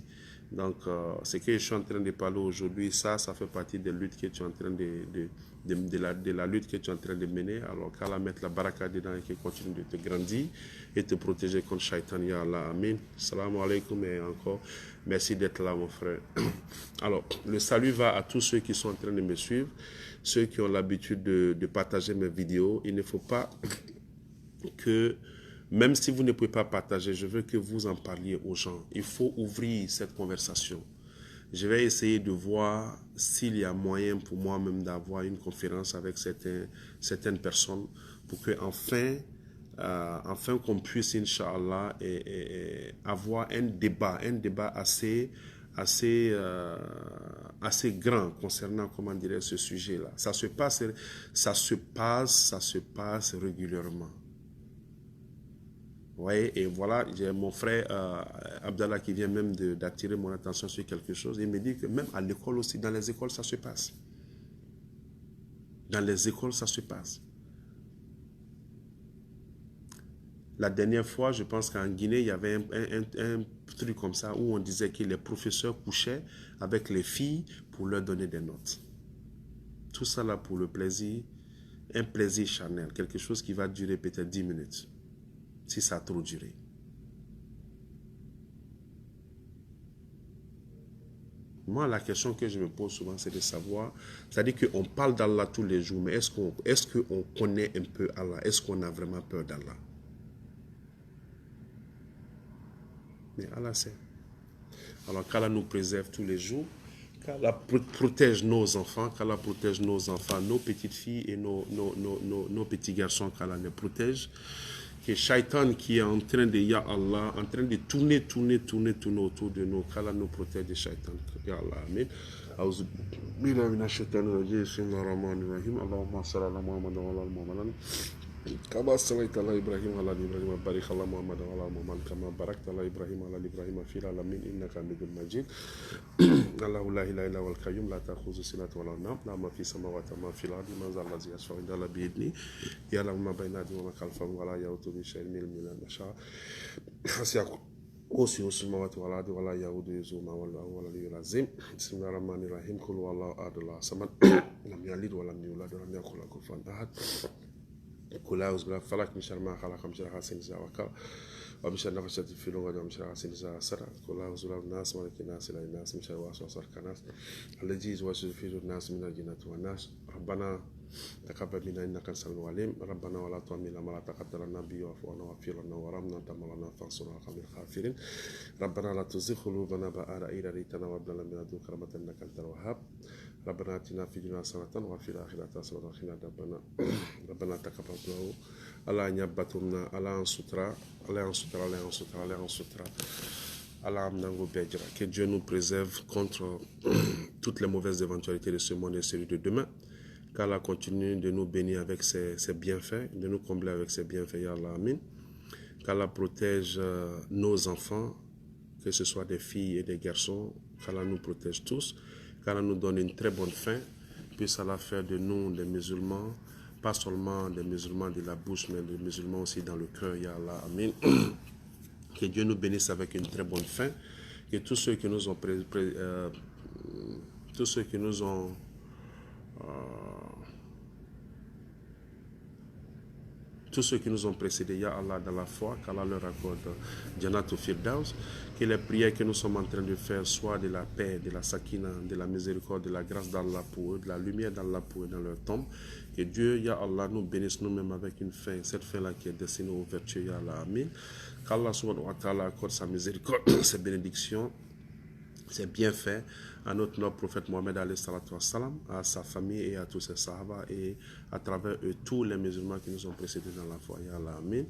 Donc, ce que je suis en train de parler aujourd'hui, ça fait partie des luttes que tu es en train de la lutte que tu es en train de mener. Alors, qu'Allah mette la baraka dedans et qu'il continue de te grandir et te protéger contre Shaitan. Ya Allah, amen. Salam alaikum et encore, merci d'être là, mon frère. Alors, le salut va à tous ceux qui sont en train de me suivre, ceux qui ont l'habitude de partager mes vidéos. Il ne faut pas que... Même si vous ne pouvez pas partager, je veux que vous en parliez aux gens. Il faut ouvrir cette conversation. Je vais essayer de voir s'il y a moyen pour moi-même d'avoir une conférence avec certaines personnes pour que enfin qu'on puisse, Inch'Allah, avoir un débat assez grand concernant, comment dirais, ce sujet-là. Ça se passe régulièrement. Ouais, et voilà, j'ai mon frère Abdallah qui vient même d'attirer mon attention sur quelque chose. Il me dit que même à l'école aussi, dans les écoles, ça se passe. Dans les écoles, ça se passe. La dernière fois, je pense qu'en Guinée, il y avait un truc comme ça où on disait que les professeurs couchaient avec les filles pour leur donner des notes. Tout ça là pour le plaisir, un plaisir charnel, quelque chose qui va durer peut-être 10 minutes. Si ça a trop duré. Moi, la question que je me pose souvent, c'est de savoir, c'est-à-dire qu'on parle d'Allah tous les jours, mais est-ce qu'on connaît un peu Allah? Est-ce qu'on a vraiment peur d'Allah? Mais Allah sait. Alors qu'Allah nous préserve tous les jours, qu'Allah protège nos enfants, nos petites filles et nos petits garçons, qu'Allah les protège. Que Shaitan qui est en train de, Ya Allah, en train de tourner autour de nous, qu'Allah nous protège de Shaitan. Ya Allah, amen. أعوذ بالله من الشيطان الرجيم بسم الله الرحمن الرحيم اللهم صل على محمد وعلى آل محمد كما صليت على إبراهيم وعلى آل إبراهيم وبارك على محمد وعلى آل محمد كما باركت على إبراهيم وعلى آل إبراهيم في العالمين إنك حميد مجيد الله لا إله إلا هو القيوم لا تأخذه سنة ولا نوم له ما في السماوات وما في الأرض من ذا الذي يشفع عنده بإذنه يعلم ما بين أيديهم وما خلفهم ولا يحيطون بشيء من علمه إلا ما شاء وسع السماوات والأرض ولا يؤوده حفظهما وهو العلي العظيم بسم الله الرحمن الرحيم قل هو الله أحد الله الصمد لم يلد ولم يولد ولم يكن له كفوا أحد قل أعوذ بالفلق من شر ما خلق من شر حاسد إذا وقب ومن شر النفاثات في العقد ومن شر حاسد إذا حسد قل أعوذ برب الناس ملك الناس إله الناس من شر الوسواس الخناس الذي يوسوس في صدور الناس من الجنة والناس ربنا تقبل منا انك انت السميع العليم ربنا ولا تحملنا ما لا طاقة لنا به واعف عنا واغفر لنا وارحمنا انت مولانا فانصرنا على القوم الكافرين ربنا لا تزغ قلوبنا بعد إذ هديتنا وهب لنا من لدنك رحمة انك انت الوهاب ربنا اتنا في الدنيا حسنة وفي الآخرة حسنة وقنا عذاب النار ربنا تقبل دعاء Allah nyabatumna Allah en sutra Allah amnango bedjara. Que Dieu nous préserve contre toutes les mauvaises éventualités de ce monde et celui de demain. Qu'Allah continue de nous bénir avec ses bienfaits, de nous combler avec ses bienfaits, Ya Allah, amin. Qu'Allah protège nos enfants, que ce soit des filles et des garçons, qu'Allah nous protège tous, qu'Allah nous donne une très bonne fin, puisse Allah faire de nous des musulmans, pas seulement des musulmans de la bouche, mais des musulmans aussi dans le cœur, Ya Allah, amin. Que Dieu nous bénisse avec une très bonne fin, que tous ceux qui nous ont tous ceux qui nous ont précédés, Ya Allah, dans la foi, qu'Allah leur accorde Jannat Firdaus, que les prières que nous sommes en train de faire soient de la paix, de la sakina, de la miséricorde, de la grâce d'Allah pour eux, de la lumière d'Allah pour eux dans leur tombe. Que Dieu, Ya Allah, nous bénisse nous-mêmes avec une fin, cette fin-là qui est destinée aux vertus, Ya Allah, amin. Qu'Allah subhanahu wa ta'ala accorde sa miséricorde, ses bénédictions c'est bien fait à notre noble prophète Mohammed alayhi salatu wassalam, à sa famille et à tous ses sahaba et à travers eux tous les musulmans qui nous ont précédés dans la foi. Ya Allah, amin.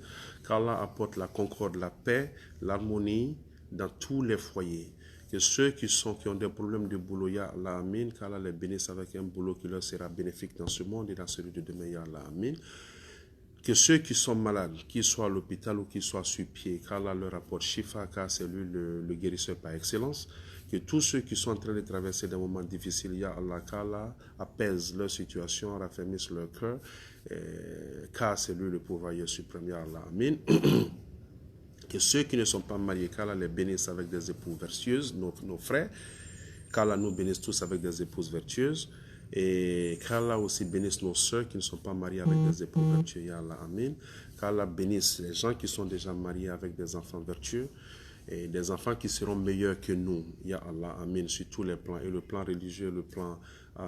Qu'Allah apporte la concorde, la paix, l'harmonie dans tous les foyers. Que ceux qui ont des problèmes de boulot, ya Allah, amin, qu'Allah les bénisse avec un boulot qui leur sera bénéfique dans ce monde et dans celui de demain, ya Allah, amin. Que ceux qui sont malades, qu'ils soient à l'hôpital ou qu'ils soient sur pied, qu'Allah leur apporte Shifa, car c'est lui le guérisseur par excellence. Que tous ceux qui sont en train de traverser des moments difficiles, ya Allah, qu'Allah apaise leur situation, raffermisse leur cœur, car c'est lui le pourvoyeur suprême, ya Allah, amin. Que ceux qui ne sont pas mariés, qu'Allah les bénisse avec des épouses vertueuses, nos frères, qu'Allah nous bénisse tous avec des épouses vertueuses, et qu'Allah aussi bénisse nos soeurs qui ne sont pas mariées avec des époux vertueux, ya Allah, amin. Qu'Allah bénisse les gens qui sont déjà mariés avec des enfants vertueux, et des enfants qui seront meilleurs que nous, ya Allah, amin, sur tous les plans, et le plan religieux, le plan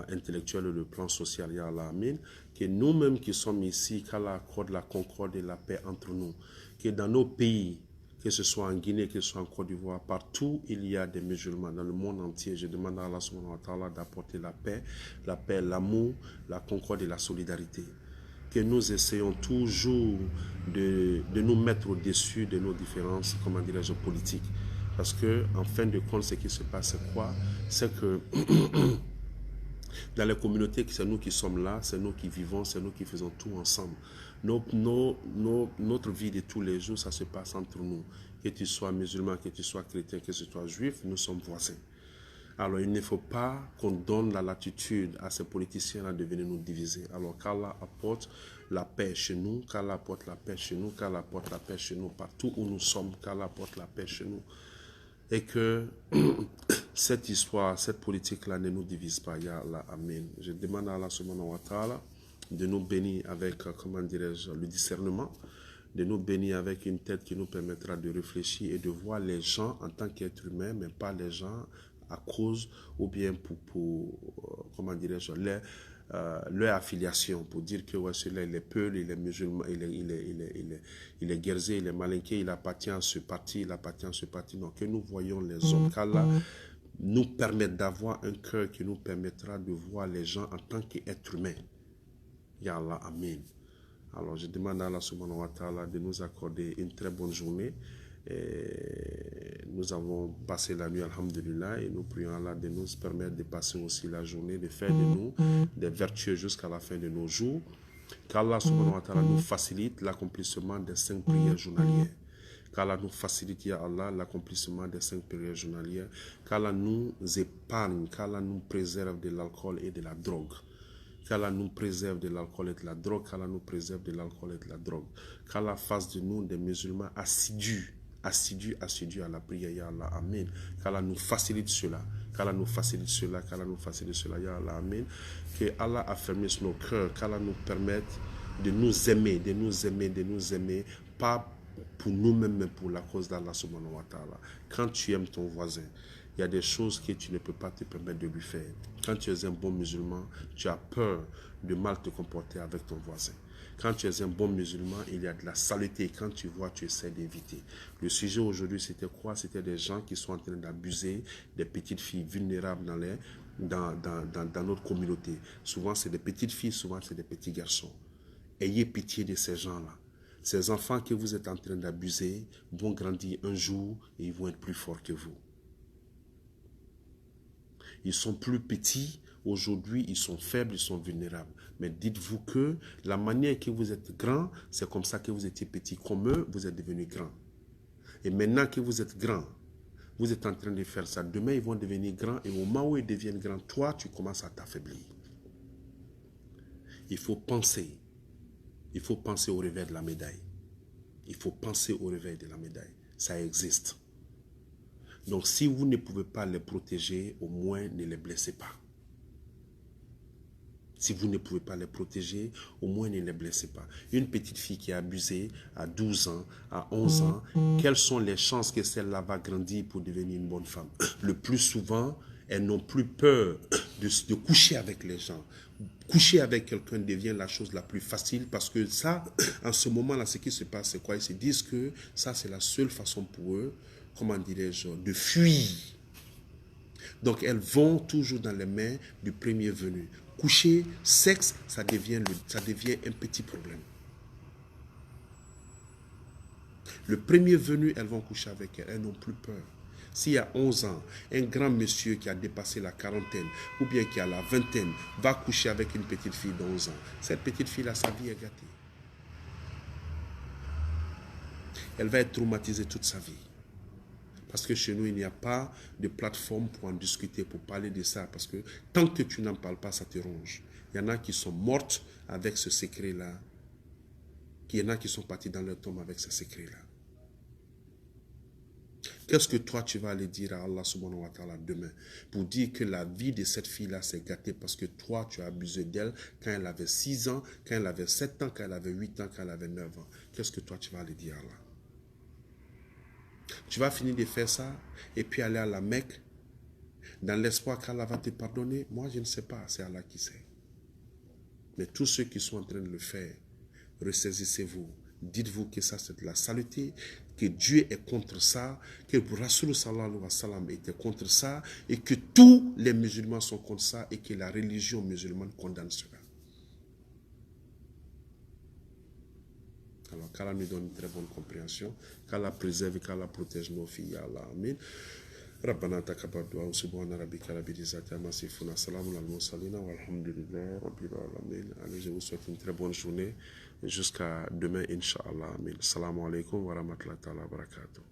intellectuel et le plan social, ya Allah, amin. Que nous-mêmes qui sommes ici, qu'Allah accorde la concorde et la paix entre nous. Que dans nos pays, que ce soit en Guinée, que ce soit en Côte d'Ivoire, partout il y a des musulmans dans le monde entier. Je demande à Allah subhanahu wa ta'ala d'apporter la paix, l'amour, la concorde et la solidarité. Que nous essayons toujours de nous mettre au-dessus de nos différences, comment dirais-je, politiques. Parce que, en fin de compte, ce qui se passe, c'est quoi? C'est que dans les communautés, c'est nous qui sommes là, c'est nous qui vivons, c'est nous qui faisons tout ensemble. Notre vie de tous les jours, ça se passe entre nous. Que tu sois musulman, que tu sois chrétien, que tu sois juif, nous sommes voisins. Alors, il ne faut pas qu'on donne la latitude à ces politiciens-là de venir nous diviser. Alors, qu'Allah apporte la paix chez nous, qu'Allah apporte la paix chez nous, qu'Allah apporte la paix chez nous, partout où nous sommes, qu'Allah apporte la paix chez nous. Et que cette histoire, cette politique-là ne nous divise pas, ya Allah, amen. Je demande à Allah subhanahu wa ta'ala de nous bénir avec, comment dirais-je, le discernement, de nous bénir avec une tête qui nous permettra de réfléchir et de voir les gens en tant qu'êtres humains, mais pas les gens à cause ou bien pour comment dirais-je, leur affiliation, pour dire que ouais, celui-là il est peul, il est musulman, il est guerzé, il est malinqué, il appartient à ce parti, il appartient à ce parti. Donc que nous voyons les hommes, qu'Allah nous permette d'avoir un cœur qui nous permettra de voir les gens en tant qu'êtres humains. Ya Allah, amen. Alors je demande à Allah subhanahu wa ta'ala de nous accorder une très bonne journée. Et nous avons passé la nuit, alhamdulillah, et nous prions Allah de nous permettre de passer aussi la journée, de faire de nous des vertueux jusqu'à la fin de nos jours. Qu'Allah subhanahu wa ta'ala nous facilite l'accomplissement des 5 prières journalières. Qu'Allah nous facilite, ya Allah, l'accomplissement des 5 prières journalières. Qu'Allah nous épargne, qu'Allah nous préserve de l'alcool et de la drogue. Qu'Allah nous préserve de l'alcool et de la drogue. Qu'Allah nous préserve de l'alcool et de la drogue. Qu'Allah fasse de nous des musulmans assidus à la prière, ya Allah, amen. Qu'Allah nous facilite cela, qu'Allah nous facilite cela, qu'Allah nous facilite cela, ya Allah, amen. Que Allah affermisse nos cœurs, qu'Allah nous permette de nous aimer, pas pour nous-mêmes, mais pour la cause d'Allah subhanahu wa ta'ala. Quand tu aimes ton voisin, il y a des choses que tu ne peux pas te permettre de lui faire. Quand tu es un bon musulman, tu as peur de mal te comporter avec ton voisin. Quand tu es un bon musulman, il y a de la saleté. Quand tu vois, tu essaies d'éviter. Le sujet aujourd'hui, c'était quoi? C'était des gens qui sont en train d'abuser des petites filles vulnérables dans notre communauté. Souvent, c'est des petites filles, souvent, c'est des petits garçons. Ayez pitié de ces gens-là. Ces enfants que vous êtes en train d'abuser vont grandir un jour et ils vont être plus forts que vous. Ils sont plus petits. Aujourd'hui, ils sont faibles, ils sont vulnérables. Mais dites-vous que la manière que vous êtes grand, c'est comme ça que vous étiez petit. Comme eux, vous êtes devenus grands. Et maintenant que vous êtes grand, vous êtes en train de faire ça. Demain, ils vont devenir grands. Et au moment où ils deviennent grands, toi, tu commences à t'affaiblir. Il faut penser. Il faut penser au revers de la médaille. Il faut penser au revers de la médaille. Ça existe. Donc, si vous ne pouvez pas les protéger, au moins ne les blessez pas. Si vous ne pouvez pas les protéger, au moins ne les blessez pas. Une petite fille qui est abusée à 12 ans, à 11 ans, quelles sont les chances que celle-là va grandir pour devenir une bonne femme? Le plus souvent, elles n'ont plus peur de coucher avec les gens. Coucher avec quelqu'un devient la chose la plus facile parce que ça, en ce moment-là, ce qui se passe, c'est quoi? Ils se disent que ça, c'est la seule façon pour eux, comment dirais-je, de fuir Donc, elles vont toujours dans les mains du premier venu. Coucher, sexe, ça devient un petit problème. Le premier venu, elles vont coucher avec elles. Elles n'ont plus peur. S'il y a 11 ans, un grand monsieur qui a dépassé la quarantaine ou bien qui a la vingtaine va coucher avec une petite fille d'11 ans, cette petite fille-là, sa vie est gâtée. Elle va être traumatisée toute sa vie. Parce que chez nous, il n'y a pas de plateforme pour en discuter, pour parler de ça. Parce que tant que tu n'en parles pas, ça te ronge. Il y en a qui sont mortes avec ce secret-là. Il y en a qui sont partis dans leur tombe avec ce secret-là. Qu'est-ce que toi, tu vas aller dire à Allah subhanahu wa ta'ala demain pour dire que la vie de cette fille-là s'est gâtée parce que toi, tu as abusé d'elle quand elle avait 6 ans, quand elle avait 7 ans, quand elle avait 8 ans, quand elle avait 9 ans. Qu'est-ce que toi, tu vas aller dire à Allah? Tu vas finir de faire ça et puis aller à la Mecque dans l'espoir qu'Allah va te pardonner. Moi, je ne sais pas, c'est Allah qui sait. Mais tous ceux qui sont en train de le faire, ressaisissez-vous. Dites-vous que ça, c'est de la saleté, que Dieu est contre ça, que Rasul sallallahu alayhi wa sallam était contre ça, et que tous les musulmans sont contre ça, et que la religion musulmane condamne cela. Alors, qu'Allah nous donne une très bonne compréhension, qu'Allah préserve et qu'Allah protège nos filles. Ya Allah, amin. ربنا تقبل دعاء سبحان ربك رب العزة عما يصفون سلام على المرسلين والحمد لله رب العالمين. Allez, je vous souhaite une très bonne journée jusqu'à demain, Inch'Allah. Amin. Assalamu alaikum wa rahmatullahi wa barakatuh.